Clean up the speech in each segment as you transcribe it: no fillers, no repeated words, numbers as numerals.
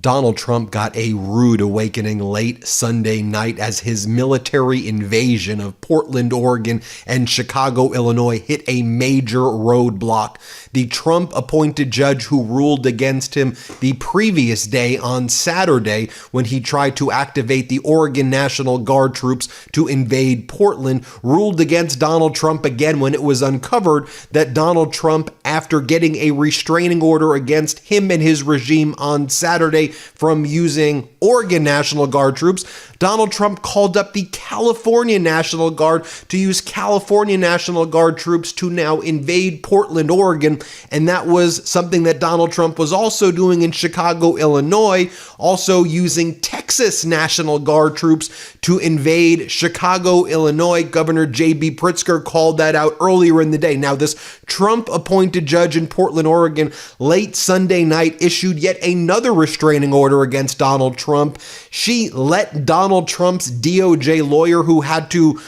Donald Trump got a rude awakening late Sunday night as his military invasion of Portland, Oregon, and Chicago, Illinois hit a major roadblock. The Trump-appointed judge who ruled against him the previous day on Saturday when he tried to activate the Oregon National Guard troops to invade Portland ruled against Donald Trump again when it was uncovered that Donald Trump, after getting a restraining order against him and his regime on Saturday from using Oregon National Guard troops, Donald Trump called up the California National Guard to use California National Guard troops to now invade Portland, Oregon. And that was something that Donald Trump was also doing in Chicago, Illinois, also using Texas National Guard troops to invade Chicago, Illinois. Governor J.B. Pritzker called that out earlier in the day. Now, this Trump-appointed judge in Portland, Oregon, late Sunday night issued yet another restraining order against Donald Trump. She let Donald Trump's DOJ lawyer, who had to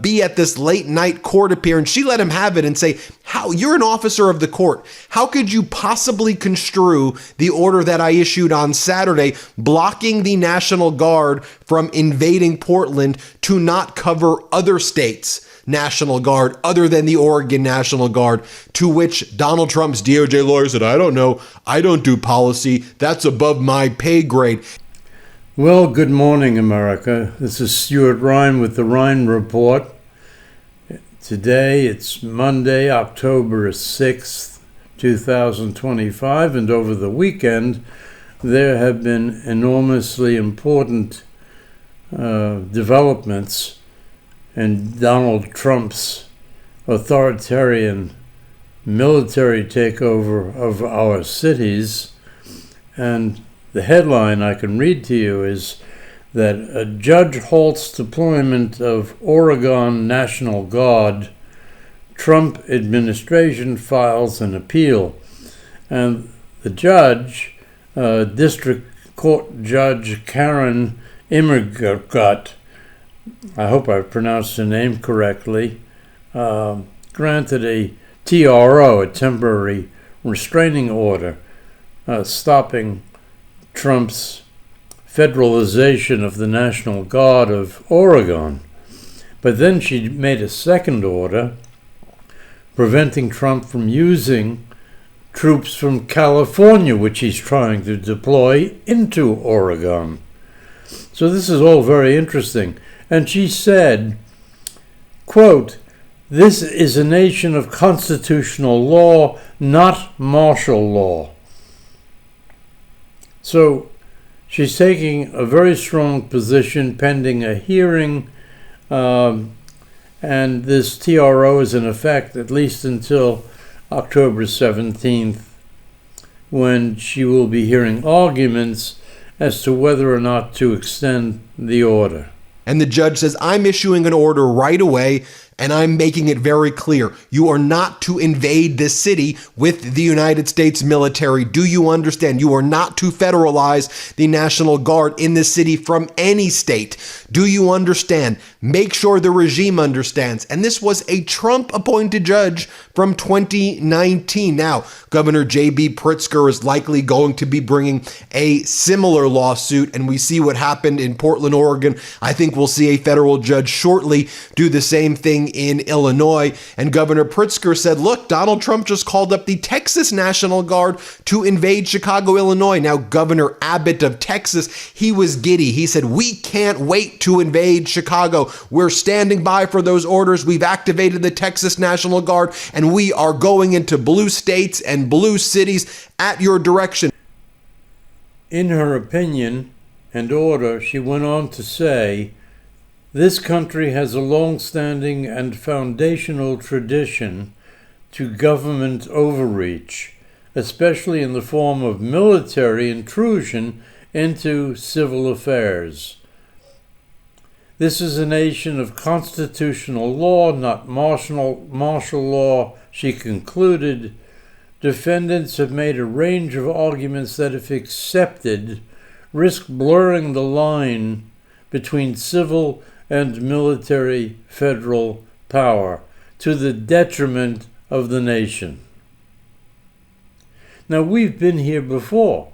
be at this late night court appearance, she let him have it and say, "How you're an officer of the court. How could you possibly construe the order that I issued on Saturday blocking the National Guard from invading Portland to not cover other states' National Guard other than the Oregon National Guard?" To which Donald Trump's DOJ lawyer said, "I don't know. I don't do policy. That's above my pay grade." Well, good morning, America. This is Stuart Ryan with the Ryan Report. Today, it's Monday, October 6th, 2025, and over the weekend, there have been enormously important developments in Donald Trump's authoritarian military takeover of our cities. And the headline I can read to you is that a judge halts deployment of Oregon National Guard. Trump administration files an appeal. And the judge, District Court Judge Karen Immergut, I hope I pronounced her name correctly, granted a TRO, a temporary restraining order, stopping Trump's federalization of the National Guard of Oregon. But then she made a second order preventing Trump from using troops from California, which he's trying to deploy into Oregon. So this is all very interesting. And she said, quote, "This is a nation of constitutional law, not martial law." So she's taking a very strong position pending a hearing, and this TRO is in effect at least until October 17th, when she will be hearing arguments as to whether or not to extend the order. And the judge says, "I'm issuing an order right away, and I'm making it very clear. You are not to invade this city with the United States military. Do you understand? You are not to federalize the National Guard in this city from any state. Do you understand? Make sure the regime understands." And this was a Trump-appointed judge from 2019. Now, Governor J.B. Pritzker is likely going to be bringing a similar lawsuit, and we see what happened in Portland, Oregon. I think we'll see a federal judge shortly do the same thing in Illinois. And Governor Pritzker said, look, Donald Trump just called up the Texas National Guard to invade Chicago, Illinois. Now, Governor Abbott of Texas, he was giddy. He said, "We can't wait to invade Chicago. We're standing by for those orders. We've activated the Texas National Guard, and we are going into blue states and blue cities at your direction." In her opinion and order, she went on to say, "This country has a long-standing and foundational tradition to government overreach, especially in the form of military intrusion into civil affairs. This is a nation of constitutional law, not martial law," she concluded. Defendants have made a range of arguments that, if accepted, risk blurring the line between civil and military federal power to the detriment of the nation. Now, we've been here before.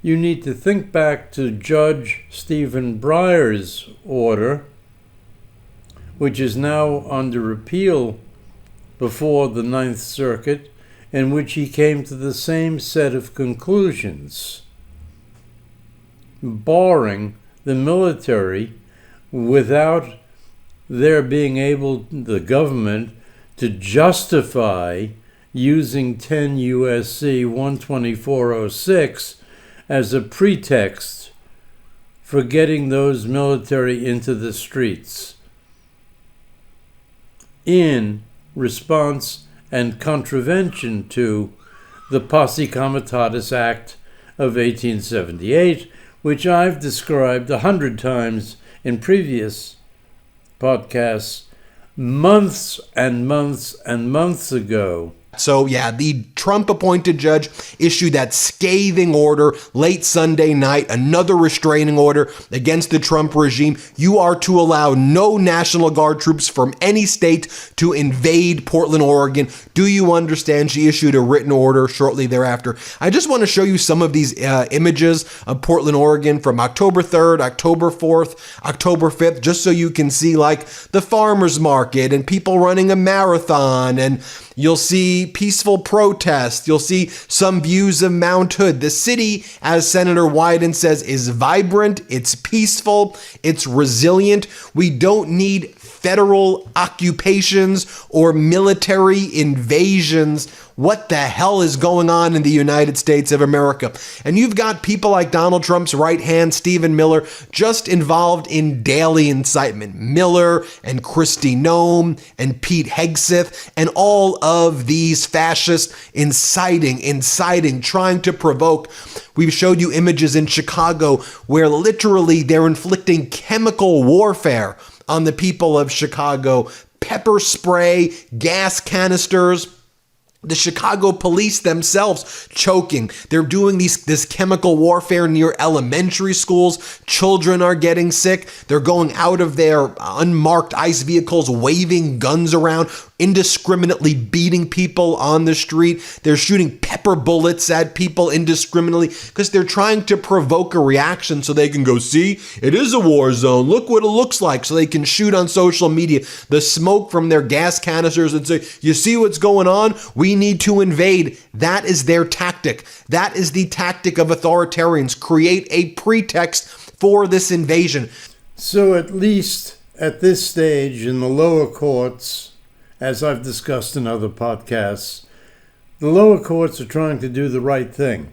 you need to think back to Judge Stephen Breyer's order, which is now under appeal before the Ninth Circuit, in which he came to the same set of conclusions, barring the military without their being able, the government, to justify using 10 U.S.C. 12406 as a pretext for getting those military into the streets in response and contravention to the Posse Comitatus Act of 1878, which I've described 100 times in previous podcasts, months and months and months ago. So yeah, the Trump-appointed judge issued that scathing order late Sunday night, another restraining order against the Trump regime. You are to allow no National Guard troops from any state to invade Portland, Oregon. Do you understand? She issued a written order shortly thereafter. I just want to show you some of these images of Portland, Oregon from October 3rd, October 4th, October 5th, just so you can see like the farmers market and people running a marathon, and you'll see peaceful protest. You'll see some views of Mount Hood. The city, as Senator Wyden says, is vibrant, it's peaceful, it's resilient. We don't need federal occupations or military invasions. What the hell is going on in the United States of America? And you've got people like Donald Trump's right hand, Stephen Miller, just involved in daily incitement. Miller and Kristi Noem and Pete Hegseth and all of these fascists inciting, trying to provoke. We've showed you images in Chicago where literally they're inflicting chemical warfare on the people of Chicago. Pepper spray, gas canisters. The Chicago police themselves choking. They're doing this chemical warfare near elementary schools. Children are getting sick. They're going out of their unmarked ICE vehicles, waving guns around, indiscriminately beating people on the street. They're shooting pepper bullets at people indiscriminately because they're trying to provoke a reaction so they can go, see, it is a war zone. Look what it looks like. So they can shoot on social media the smoke from their gas canisters and say, you see what's going on? We need to invade. That is their tactic. That is the tactic of authoritarians. Create a pretext for this invasion. So at least at this stage in the lower courts, as I've discussed in other podcasts, the lower courts are trying to do the right thing.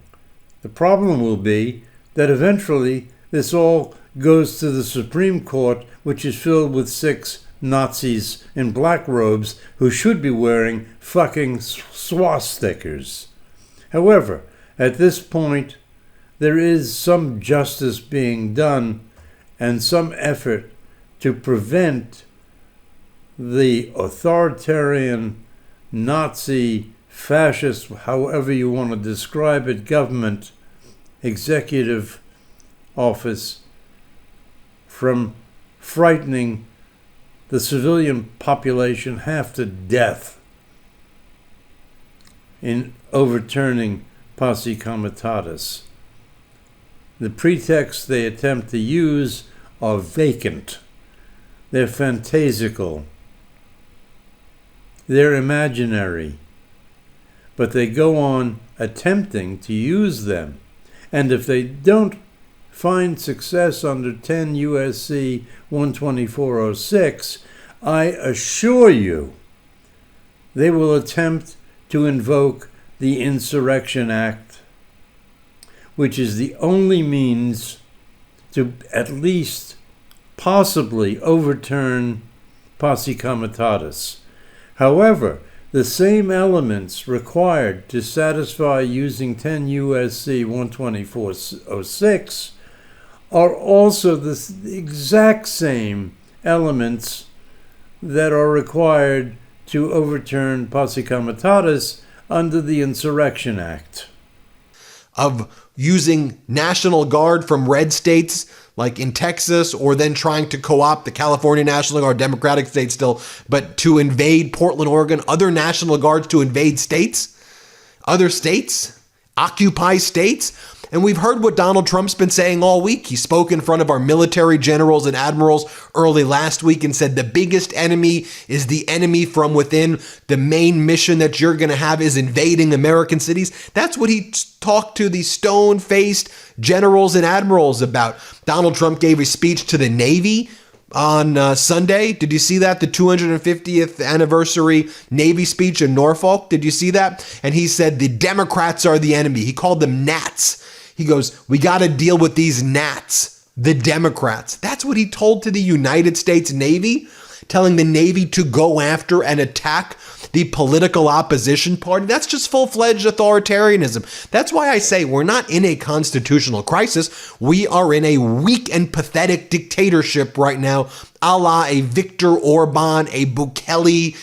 The problem will be that eventually this all goes to the Supreme Court, which is filled with 6 Nazis in black robes who should be wearing fucking swastikas. However, at this point, there is some justice being done and some effort to prevent the authoritarian, Nazi, fascist, however you want to describe it, government, executive office from frightening the civilian population half to death in overturning Posse Comitatus. The pretexts they attempt to use are vacant. They're fantasical. They're imaginary. But they go on attempting to use them. And if they don't find success under 10 U.S.C. 12406, I assure you they will attempt to invoke the Insurrection Act, which is the only means to at least possibly overturn Posse Comitatus. However, the same elements required to satisfy using 10 U.S.C. 12406 are also the exact same elements that are required to overturn Posse Comitatus under the Insurrection Act. Of using National Guard from red states like in Texas, or then trying to co-opt the California National Guard, Democratic state still, but to invade Portland, Oregon, other National Guards to invade states, other states. occupy states. And we've heard what Donald Trump's been saying all week. He spoke in front of our military generals and admirals early last week and said the biggest enemy is the enemy from within. The main mission that you're going to have is invading American cities. That's what he talked to the stone-faced generals and admirals about. Donald Trump gave a speech to the Navy on Sunday. Did you see that? The 250th anniversary Navy speech in Norfolk. Did you see that? And he said the Democrats are the enemy. He called them gnats. He goes, we got to deal with these gnats, the Democrats. That's what he told to the United States Navy, telling the Navy to go after and attack the political opposition party. That's just full-fledged authoritarianism. That's why I say we're not in a constitutional crisis. We are in a weak and pathetic dictatorship right now, a la a Viktor Orban, a Bukele.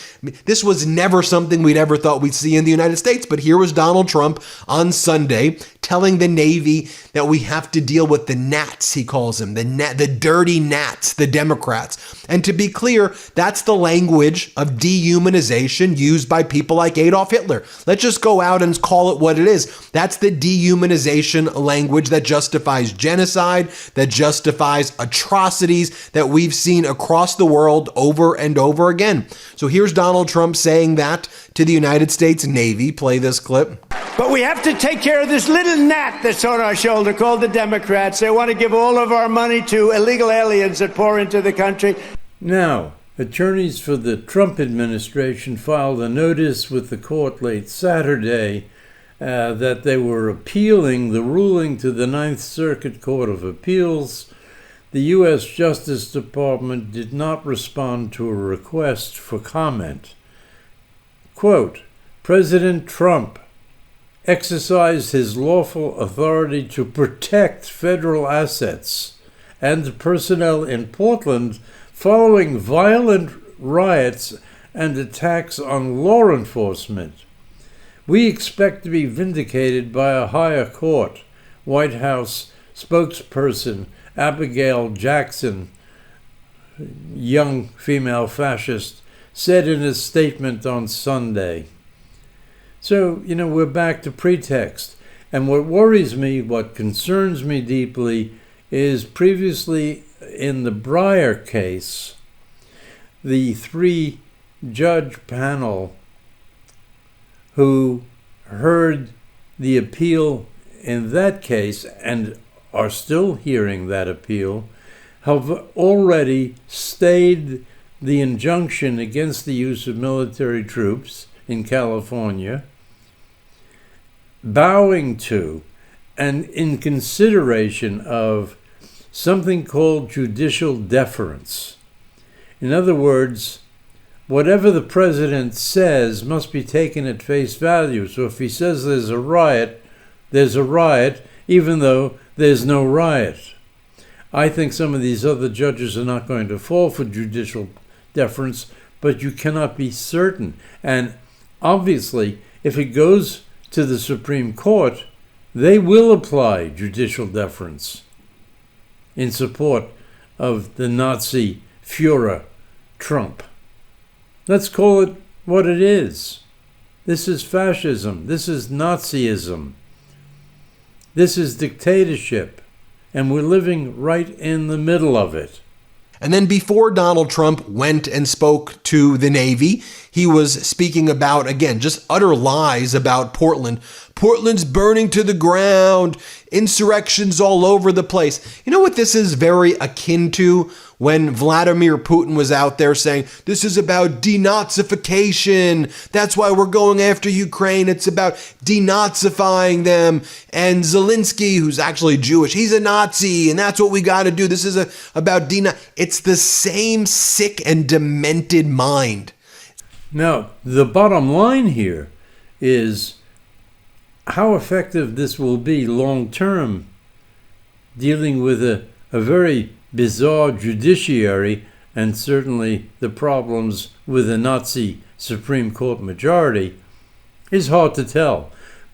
This was never something we'd ever thought we'd see in the United States. But here was Donald Trump on Sunday telling the Navy that we have to deal with the gnats, he calls them, the dirty gnats, the Democrats. And to be clear, that's the language of dehumanization used by people like Adolf Hitler. Let's just go out and call it what it is. That's the dehumanization language that justifies genocide, that justifies atrocities that we've seen across the world over and over again. So here's Donald Trump saying that to the United States Navy. Play this clip. But we have to take care of this little gnat that's on our shoulder called the Democrats. They want to give all of our money to illegal aliens that pour into the country. Now, attorneys for the Trump administration filed a notice with the court late Saturday that they were appealing the ruling to the Ninth Circuit Court of Appeals. The U.S. Justice Department did not respond to a request for comment. Quote, President Trump exercised his lawful authority to protect federal assets and personnel in Portland following violent riots and attacks on law enforcement. We expect to be vindicated by a higher court, White House spokesperson Abigail Jackson, young female fascist, said in a statement on Sunday. So, we're back to pretext. And what worries me, what concerns me deeply, is previously in the Breyer case, the 3-judge panel who heard the appeal in that case and are still hearing that appeal have already stayed the injunction against the use of military troops in California, bowing to and in consideration of something called judicial deference. In other words, whatever the president says must be taken at face value. So if he says there's a riot, even though there's no riot. I think some of these other judges are not going to fall for judicial deference, but you cannot be certain. And obviously, if it goes to the Supreme Court, they will apply judicial deference in support of the Nazi Führer Trump. Let's call it what it is. This is fascism. This is Nazism. This is dictatorship. And we're living right in the middle of it. And then before Donald Trump went and spoke to the Navy, he was speaking about, again, just utter lies about Portland. Portland's burning to the ground. Insurrections all over the place. You know what this is very akin to? When Vladimir Putin was out there saying, this is about denazification. That's why we're going after Ukraine. It's about denazifying them. And Zelensky, who's actually Jewish, he's a Nazi, and that's what we got to do. This is about It's the same sick and demented mind. Now, the bottom line here is how effective this will be long term, dealing with a very bizarre judiciary and certainly the problems with a Nazi Supreme Court majority is hard to tell.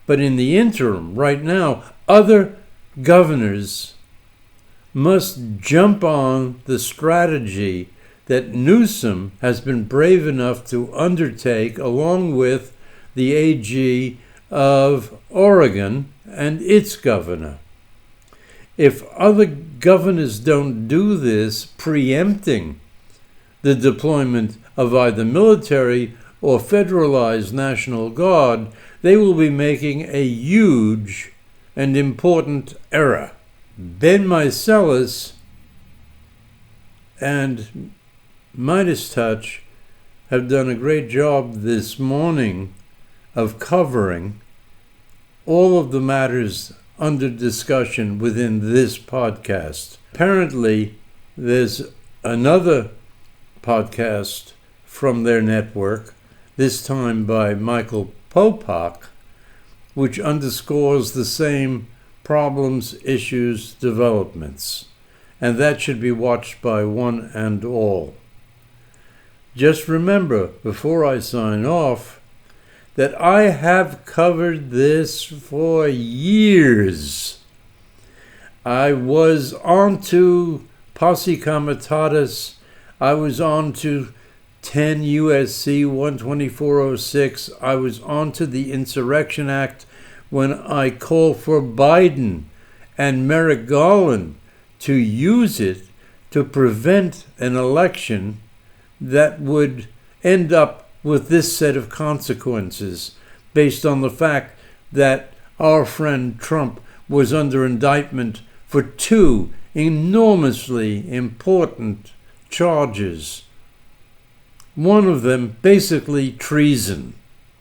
But in the interim, right now, other governors must jump on the strategy that Newsom has been brave enough to undertake along with the AG of Oregon and its governor. If other governors don't do this, preempting the deployment of either military or federalized National Guard, they will be making a huge and important error. Ben Meiselas and Midas Touch have done a great job this morning of covering all of the matters under discussion within this podcast. Apparently, there's another podcast from their network, this time by Michael Popak, which underscores the same problems, issues, developments, and that should be watched by one and all. Just remember, before I sign off, that I have covered this for years. I was on to Posse Comitatus. I was on to 10 U.S.C. 12406. I was on to the Insurrection Act when I called for Biden and Merrick Garland to use it to prevent an election that would end up with this set of consequences, based on the fact that our friend Trump was under indictment for 2 enormously important charges. One of them basically treason.